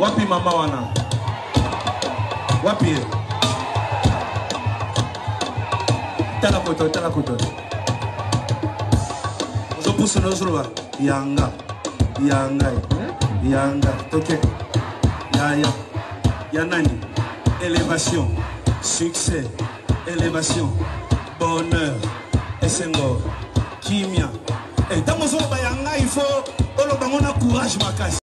Wapi mama wana? Wapi? Tala koto. Ozo pousse no zuluba. Yanga. Ok. Ya nani? Élévation. Succès. Élévation. Bonheur. Bisengo. Kimia. Et dans mon zuluba yanga, il faut. On a courage, makasi.